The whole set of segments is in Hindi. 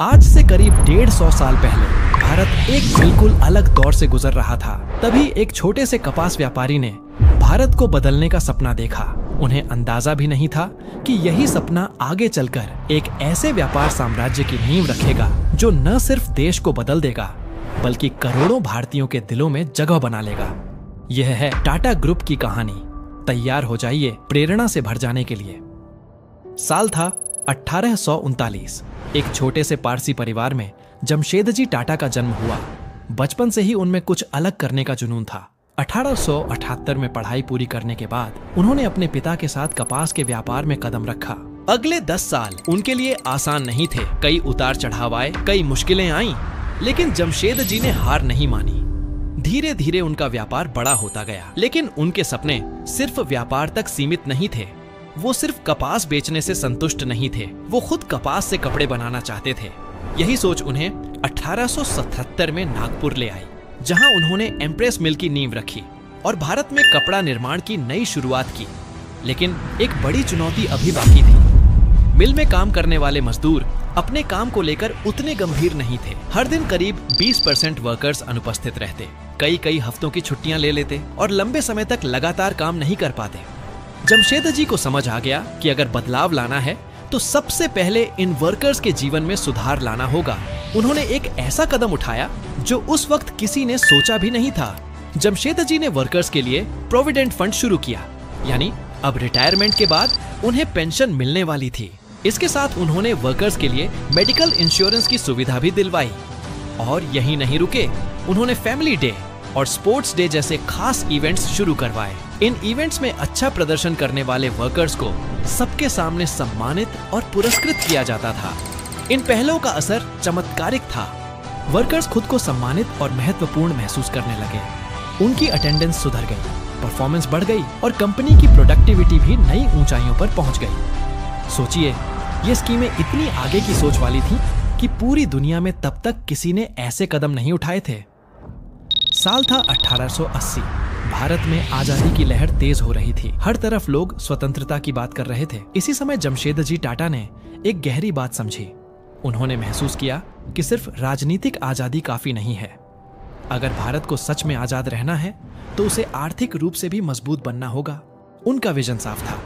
आज से करीब 150 साल पहले भारत एक बिल्कुल अलग दौर से गुजर रहा था। तभी एक छोटे से कपास व्यापारी ने भारत को बदलने का सपना देखा। उन्हें अंदाजा भी नहीं था कि यही सपना आगे चलकर एक ऐसे व्यापार साम्राज्य की नींव रखेगा जो न सिर्फ देश को बदल देगा बल्कि करोड़ों भारतीयों के दिलों में जगह बना लेगा। यह है टाटा ग्रुप की कहानी। तैयार हो जाइए प्रेरणा से भर जाने के लिए। साल था 1839। एक छोटे से पारसी परिवार में जमशेदजी टाटा का जन्म हुआ। बचपन से ही उनमें कुछ अलग करने का जुनून था। 1878 में पढ़ाई पूरी करने के बाद उन्होंने अपने पिता के साथ कपास के व्यापार में कदम रखा। अगले 10 साल उनके लिए आसान नहीं थे। कई उतार चढ़ाव आए, कई मुश्किलें आईं, लेकिन जमशेदजी ने हार नहीं मानी। धीरे धीरे उनका व्यापार बड़ा होता गया, लेकिन उनके सपने सिर्फ व्यापार तक सीमित नहीं थे। वो सिर्फ कपास बेचने से संतुष्ट नहीं थे, वो खुद कपास से कपड़े बनाना चाहते थे। यही सोच उन्हें 1877 में नागपुर ले आई, जहां उन्होंने एम्प्रेस मिल की नींव रखी और भारत में कपड़ा निर्माण की नई शुरुआत की। लेकिन एक बड़ी चुनौती अभी बाकी थी। मिल में काम करने वाले मजदूर अपने काम को लेकर उतने गंभीर नहीं थे। हर दिन करीब 20% वर्कर्स अनुपस्थित रहते, कई हफ्तों की छुट्टियां ले लेते और लंबे समय तक लगातार काम नहीं कर पाते। जमशेदजी को समझ आ गया कि अगर बदलाव लाना है तो सबसे पहले इन वर्कर्स के जीवन में सुधार लाना होगा। उन्होंने एक ऐसा कदम उठाया जो उस वक्त किसी ने सोचा भी नहीं था। जमशेदजी ने वर्कर्स के लिए प्रोविडेंट फंड शुरू किया, यानी अब रिटायरमेंट के बाद उन्हें पेंशन मिलने वाली थी। इसके साथ उन्होंने वर्कर्स के लिए मेडिकल इंश्योरेंस की सुविधा भी दिलवाई। और यही नहीं रुके, उन्होंने फैमिली डे और स्पोर्ट्स डे जैसे खास इवेंट्स शुरू करवाए। इन इवेंट्स में अच्छा प्रदर्शन करने वाले वर्कर्स को सबके सामने सम्मानित और पुरस्कृत किया जाता था। इन पहलों का असर चमत्कारिक था। वर्कर्स खुद को सम्मानित और महत्वपूर्ण महसूस करने लगे। उनकी अटेंडेंस सुधर गई, परफॉर्मेंस बढ़ गई और कंपनी की प्रोडक्टिविटी भी नई ऊंचाइयों पर पहुंच गई। सोचिए, ये स्कीमें इतनी आगे की सोच वाली थी कि पूरी दुनिया में तब तक किसी ने ऐसे कदम नहीं उठाए थे। साल था 1880। भारत में आजादी की लहर तेज हो रही थी। हर तरफ लोग स्वतंत्रता की बात कर रहे थे। इसी समय जमशेदजी टाटा ने एक गहरी बात समझी। उन्होंने महसूस किया कि सिर्फ राजनीतिक आजादी काफी नहीं है। अगर भारत को सच में आजाद रहना है तो उसे आर्थिक रूप से भी मजबूत बनना होगा। उनका विजन साफ था,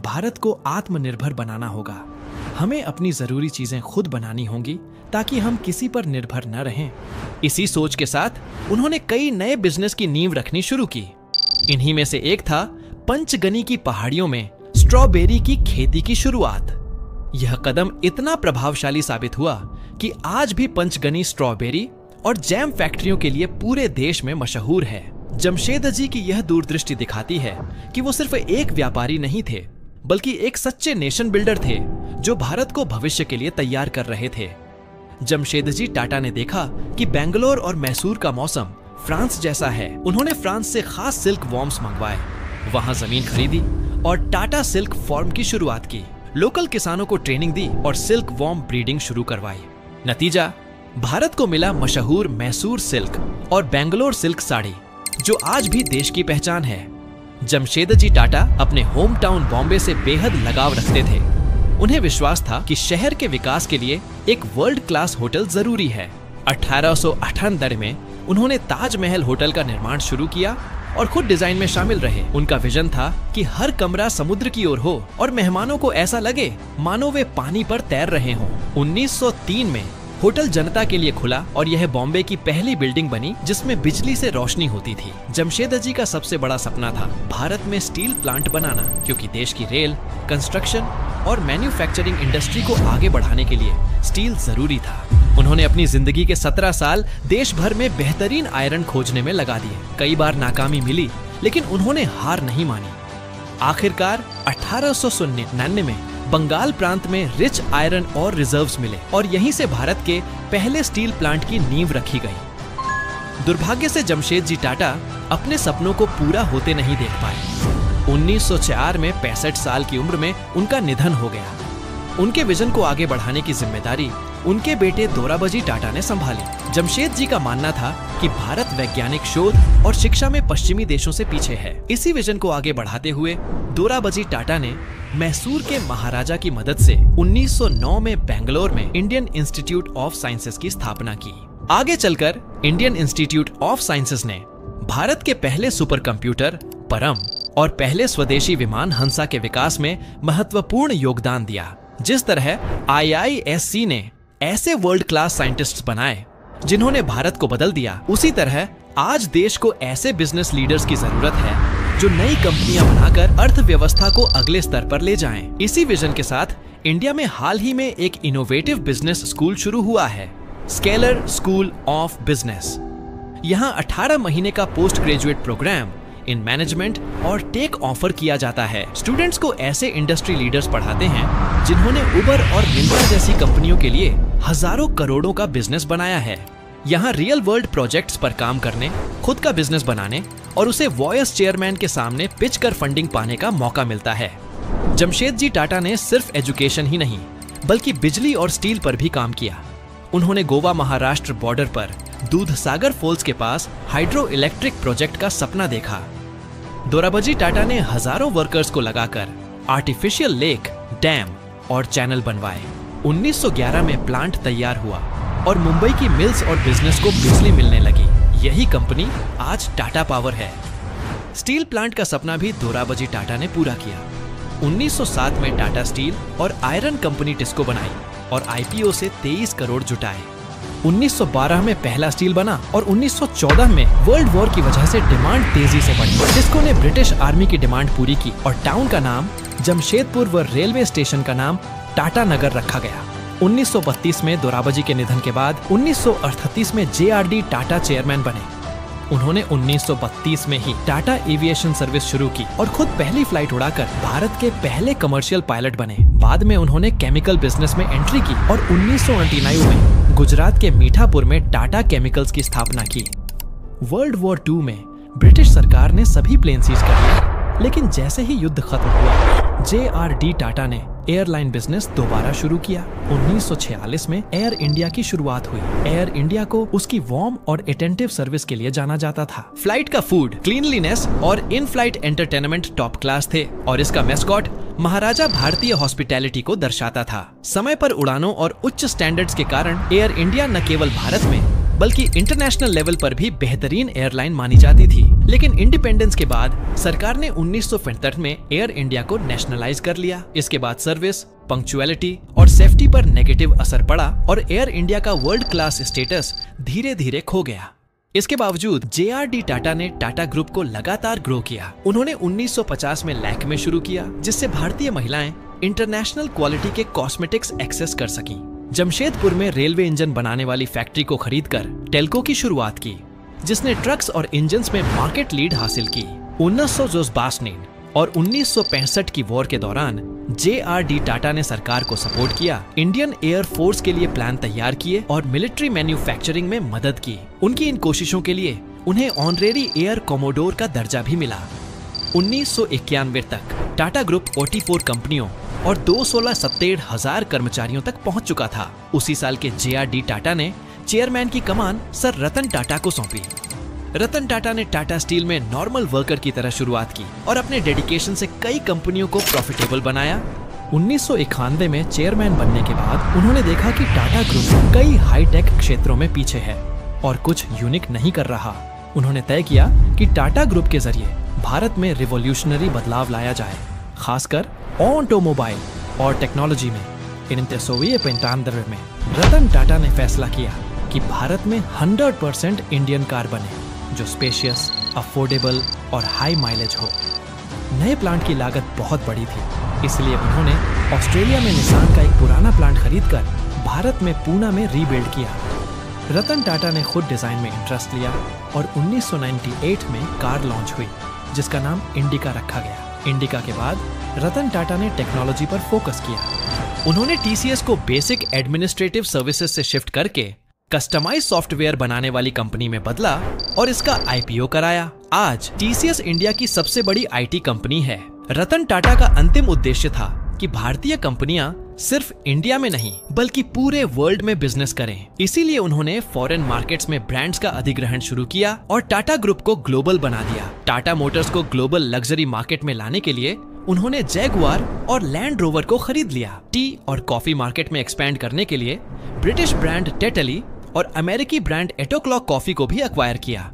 भारत को आत्मनिर्भर बनाना होगा। हमें अपनी जरूरी चीजें खुद बनानी होंगी ताकि हम किसी पर निर्भर न रहें। इसी सोच के साथ उन्होंने कई नए बिजनेस की नींव रखनी शुरू की। इन्हीं में से एक था पंचगनी की पहाड़ियों में स्ट्रॉबेरी की खेती की शुरुआत। यह कदम इतना प्रभावशाली साबित हुआ कि आज भी पंचगनी स्ट्रॉबेरी और जैम फैक्ट्रियों के लिए पूरे देश में मशहूर है। जमशेदजी की यह दूरदृष्टि दिखाती है कि वो सिर्फ एक व्यापारी नहीं थे, बल्कि एक सच्चे नेशन बिल्डर थे जो भारत को भविष्य के लिए तैयार कर रहे थे। जमशेदजी टाटा ने देखा कि बेंगलोर और मैसूर का मौसम फ्रांस जैसा है। उन्होंने फ्रांस से खास सिल्क वॉर्म्स मंगवाए, वहां जमीन खरीदी और टाटा सिल्क फार्म की शुरुआत की। लोकल किसानों को ट्रेनिंग दी और सिल्क वॉर्म ब्रीडिंग शुरू करवाई। नतीजा, भारत को मिला मशहूर मैसूर सिल्क और बेंगलोर सिल्क साड़ी, जो आज भी देश की पहचान है। जमशेदजी टाटा अपने होम टाउन बॉम्बे से बेहद लगाव रखते थे। उन्हें विश्वास था कि शहर के विकास के लिए एक वर्ल्ड क्लास होटल जरूरी है। 1898 में उन्होंने ताजमहल होटल का निर्माण शुरू किया और खुद डिजाइन में शामिल रहे। उनका विजन था कि हर कमरा समुद्र की ओर हो और मेहमानों को ऐसा लगे मानो वे पानी पर तैर रहे हों। 1903 में होटल जनता के लिए खुला और यह बॉम्बे की पहली बिल्डिंग बनी जिसमें बिजली से रोशनी होती थी। जमशेदजी का सबसे बड़ा सपना था भारत में स्टील प्लांट बनाना, क्योंकि देश की रेल, कंस्ट्रक्शन और मैन्युफैक्चरिंग इंडस्ट्री को आगे बढ़ाने के लिए स्टील जरूरी था। उन्होंने अपनी जिंदगी के 17 साल देश भर में बेहतरीन आयरन खोजने में लगा दिए। कई बार नाकामी मिली, लेकिन उन्होंने हार नहीं मानी। आखिरकार 1899 में बंगाल प्रांत में रिच आयरन और रिजर्व्स मिले और यहीं से भारत के पहले स्टील प्लांट की नींव रखी गई। दुर्भाग्य से जमशेदजी टाटा अपने सपनों को पूरा होते नहीं देख पाए। 1904 में 65 साल की उम्र में उनका निधन हो गया। उनके विजन को आगे बढ़ाने की जिम्मेदारी उनके बेटे दोराबजी टाटा ने संभाली। जमशेदजी का मानना था कि भारत वैज्ञानिक शोध और शिक्षा में पश्चिमी देशों से पीछे है। इसी विजन को आगे बढ़ाते हुए दोराबजी टाटा ने मैसूर के महाराजा की मदद से 1909 में बेंगलोर में इंडियन इंस्टीट्यूट ऑफ साइंसेज की स्थापना की। आगे चलकर इंडियन इंस्टीट्यूट ऑफ साइंसेज ने भारत के पहले सुपर कंप्यूटर परम और पहले स्वदेशी विमान हंसा के विकास में महत्वपूर्ण योगदान दिया। जिस तरह IISc ने ऐसे वर्ल्ड क्लास साइंटिस्ट्स बनाए जिन्होंने भारत को बदल दिया, उसी तरह आज देश को ऐसे बिजनेस लीडर्स की जरूरत है जो नई कंपनियां बनाकर अर्थव्यवस्था को अगले स्तर पर ले जाएं। इसी विजन के साथ इंडिया में हाल ही में एक इनोवेटिव बिजनेस स्कूल शुरू हुआ है, स्केलर स्कूल ऑफ बिजनेस। यहाँ 18 महीने का post graduate program in management और टेक ऑफर किया जाता है। स्टूडेंट्स को ऐसे इंडस्ट्री लीडर्स पढ़ाते हैं जिन्होंने उबर और मिंत्रा जैसी कंपनियों के लिए हजारों करोड़ों का बिजनेस बनाया है। यहाँ रियल वर्ल्ड प्रोजेक्ट्स पर काम करने, खुद का बिजनेस बनाने और उसे वॉइस चेयरमैन के सामने पिच कर फंडिंग पाने का मौका मिलता है। जमशेद जी टाटा ने सिर्फ एजुकेशन ही नहीं बल्कि बिजली और स्टील पर भी काम किया। उन्होंने गोवा महाराष्ट्र बॉर्डर पर दूधसागर फॉल्स के पास हाइड्रो इलेक्ट्रिक प्रोजेक्ट का सपना देखा। दोराबजी टाटा ने हजारों वर्कर्स को लगाकर आर्टिफिशियल लेक, डैम और चैनल बनवाए। 1911 में प्लांट तैयार हुआ और मुंबई की मिल्स और बिजनेस को बिजली मिलने लगी। यही कंपनी आज टाटा पावर है। स्टील प्लांट का सपना भी दोराबजी टाटा ने पूरा किया। 1907 में टाटा स्टील और आयरन कंपनी टिस्को बनाई और IPO से 23 करोड़ जुटाए। 1912 में पहला स्टील बना और 1914 में वर्ल्ड वॉर की वजह से डिमांड तेजी से बढ़ी। टिस्को ने ब्रिटिश आर्मी की डिमांड पूरी की और टाउन का नाम जमशेदपुर व रेलवे स्टेशन का नाम टाटा नगर रखा गया। 1932 में दोराबजी के निधन के बाद 1938 में JRD टाटा चेयरमैन बने। उन्होंने 1932 में ही टाटा एविएशन सर्विस शुरू की और खुद पहली फ्लाइट उड़ाकर भारत के पहले कमर्शियल पायलट बने। बाद में उन्होंने केमिकल बिजनेस में एंट्री की और 1999 में गुजरात के मीठापुर में टाटा केमिकल्स की स्थापना की। वर्ल्ड वॉर 2 में ब्रिटिश सरकार ने सभी प्लेन सीज कर लिए, लेकिन जैसे ही युद्ध खत्म हुआ JRD टाटा ने एयरलाइन बिजनेस दोबारा शुरू किया। 1946 में एयर इंडिया की शुरुआत हुई। एयर इंडिया को उसकी वार्म और अटेंटिव सर्विस के लिए जाना जाता था। फ्लाइट का फूड, क्लीनलीनेस और in flight entertainment top class थे और इसका मैस्कॉट महाराजा भारतीय हॉस्पिटैलिटी को दर्शाता था। समय पर उड़ानों और उच्च स्टैंडर्ड्स के कारण एयर इंडिया न केवल भारत में बल्कि इंटरनेशनल लेवल पर भी बेहतरीन एयरलाइन मानी जाती थी। लेकिन इंडिपेंडेंस के बाद सरकार ने 1965 में एयर इंडिया को नेशनलाइज कर लिया। इसके बाद सर्विस, पंक्चुअलिटी और सेफ्टी पर नेगेटिव असर पड़ा और एयर इंडिया का वर्ल्ड क्लास स्टेटस धीरे धीरे खो गया। इसके बावजूद JRD टाटा ने टाटा ग्रुप को लगातार ग्रो किया। उन्होंने 1950 में लैक्मे शुरू किया, जिससे भारतीय महिलाएं इंटरनेशनल क्वालिटी के कॉस्मेटिक्स एक्सेस कर सकी। जमशेदपुर में रेलवे इंजन बनाने वाली फैक्ट्री को खरीदकर टेल्को की शुरुआत की, जिसने ट्रक्स और इंजन्स में मार्केट लीड हासिल की। 1962 और 1965 की वॉर के दौरान JRD टाटा ने सरकार को सपोर्ट किया, इंडियन एयर फोर्स के लिए प्लान तैयार किए और मिलिट्री मैन्युफैक्चरिंग में मदद की। उनकी इन कोशिशों के लिए उन्हें ऑनरेरी एयर कोमोडोर का दर्जा भी मिला। 1991 तक टाटा ग्रुप 44 कंपनियों और 2,70,000 कर्मचारियों तक पहुंच चुका था। उसी साल के JRD टाटा ने चेयरमैन की कमान सर रतन टाटा को सौंपी। रतन टाटा ने टाटा स्टील में नॉर्मल वर्कर की तरह शुरुआत की और अपने डेडिकेशन से कई कंपनियों को प्रॉफिटेबल बनाया। 1991 में चेयरमैन बनने के बाद उन्होंने देखा कि टाटा ग्रुप कई हाईटेक क्षेत्रों में पीछे है और कुछ यूनिक नहीं कर रहा। उन्होंने तय किया कि टाटा ग्रुप के जरिए भारत में रिवॉल्यूशनरी बदलाव लाया जाए, खासकर ऑटोमोबाइल और टेक्नोलॉजी में। इन 1992 में रतन टाटा ने फैसला किया कि भारत में 100% इंडियन कार बने, जो स्पेशियस, अफोर्डेबल और हाई माइलेज हो। नए प्लांट की लागत बहुत बड़ी थी, इसलिए उन्होंने ऑस्ट्रेलिया में निसान का एक पुराना प्लांट खरीदकर भारत में पूना में रीबिल्ड किया। रतन टाटा ने खुद डिजाइन में इंटरेस्ट लिया और 1998 में कार लॉन्च हुई, जिसका नाम इंडिका रखा गया। इंडिका के बाद रतन टाटा ने टेक्नोलॉजी पर फोकस किया। उन्होंने TCS को बेसिक एडमिनिस्ट्रेटिव सर्विसेज से शिफ्ट करके कस्टमाइज सॉफ्टवेयर बनाने वाली कंपनी में बदला और इसका IPO कराया। आज TCS इंडिया की सबसे बड़ी IT कंपनी है। रतन टाटा का अंतिम उद्देश्य था कि भारतीय कंपनियां सिर्फ इंडिया में नहीं बल्कि पूरे वर्ल्ड में बिजनेस करें। इसीलिए उन्होंने फॉरेन मार्केट्स में ब्रांड्स का अधिग्रहण शुरू किया और टाटा ग्रुप को ग्लोबल बना दिया। टाटा मोटर्स को ग्लोबल लग्जरी मार्केट में लाने के लिए उन्होंने जैगुआर और लैंड रोवर को खरीद लिया। टी और कॉफी मार्केट में एक्सपैंड करने के लिए ब्रिटिश ब्रांड टेटली और अमेरिकी ब्रांड एटोक्लॉक कॉफी को भी अक्वायर किया।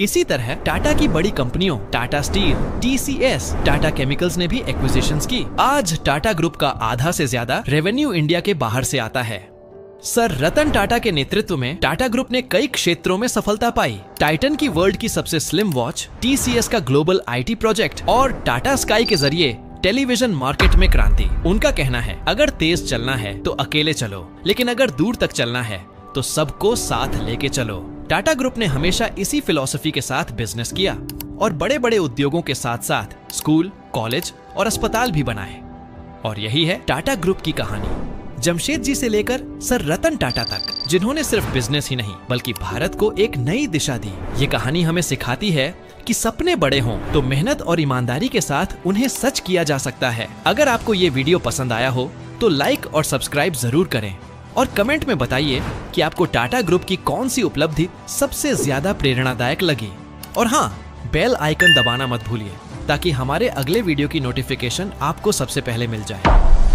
इसी तरह टाटा की बड़ी कंपनियों Tata steel, TCS, Tata chemicals ने भी एक्विजिशंस की। आज टाटा ग्रुप का आधा से ज्यादा रेवेन्यू इंडिया के बाहर से आता है। सर रतन टाटा के नेतृत्व में टाटा ग्रुप ने कई क्षेत्रों में सफलता पाई। टाइटन की वर्ल्ड की सबसे स्लिम वॉच, TCS का ग्लोबल IT प्रोजेक्ट और टाटा स्काई के जरिए टेलीविजन मार्केट में क्रांति। उनका कहना है, अगर तेज चलना है तो अकेले चलो, लेकिन अगर दूर तक चलना है तो सबको साथ लेके चलो। टाटा ग्रुप ने हमेशा इसी फिलॉसफी के साथ बिजनेस किया और बड़े बड़े उद्योगों के साथ साथ स्कूल, कॉलेज और अस्पताल भी बनाए। और यही है टाटा ग्रुप की कहानी, जमशेद जी से लेकर सर रतन टाटा तक, जिन्होंने सिर्फ बिजनेस ही नहीं बल्कि भारत को एक नई दिशा दी। ये कहानी हमें सिखाती है कि सपने बड़े हों तो मेहनत और ईमानदारी के साथ उन्हें सच किया जा सकता है। अगर आपको ये वीडियो पसंद आया हो तो लाइक और सब्सक्राइब जरूर करें और कमेंट में बताइए कि आपको टाटा ग्रुप की कौन सी उपलब्धि सबसे ज्यादा प्रेरणादायक लगी। और हाँ, बेल आइकन दबाना मत भूलिए ताकि हमारे अगले वीडियो की नोटिफिकेशन आपको सबसे पहले मिल जाए।